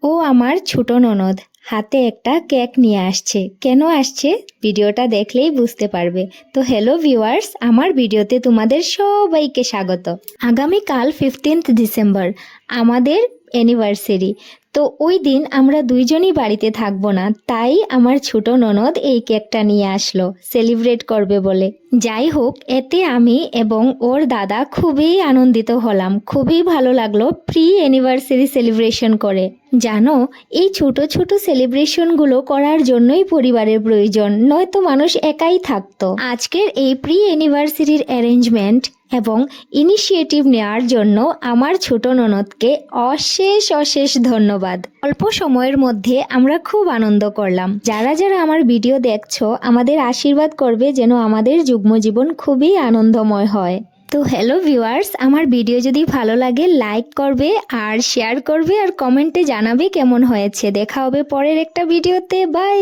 ও আমার ছোট ননদ হাতে একটা কেক নিয়ে আসছে। কেন আসছে ভিডিওটা দেখলেই বুঝতে পারবে। তো হ্যালো ভিউয়ার্স, আমার ভিডিওতে তোমাদের সবাইকে স্বাগত। আগামীকাল 15 ডিসেম্বর আমাদের অ্যানিভার্সারি। তো ওই দিন আমরা দুইজনই বাড়িতে থাকবো না, তাই আমার ছোট ননদ এই কেকটা নিয়ে আসলো সেলিব্রেট করবে বলে। যাই হোক, এতে আমি এবং ওর দাদা খুবই আনন্দিত হলাম। খুবই ভালো লাগলো প্রি অ্যানিভার্সারি সেলিব্রেশন করে। জানো, এই ছোট ছোট সেলিব্রেশনগুলো করার জন্যই পরিবারের প্রয়োজন, নয়তো মানুষ একাই থাকতো। আজকের এই প্রি অ্যানিভার্সারির অ্যারেঞ্জমেন্ট এবং ইনিশিয়েটিভ নেওয়ার জন্য আমার ছোট ননদকে অশেষ অশেষ ধন্যবাদ। অল্প সময়ের মধ্যে আমরা খুব আনন্দ করলাম। যারা যারা আমার ভিডিও দেখছো, আমাদের আশীর্বাদ করবে যেন আমাদের যুগ্ম জীবন খুবই আনন্দময় হয়। তো হ্যালো ভিউয়ার্স, আমার ভিডিও যদি ভালো লাগে লাইক করবে আর শেয়ার করবে আর কমেন্টে জানাবে কেমন হয়েছে। দেখা হবে পরের একটা ভিডিওতে। বাই।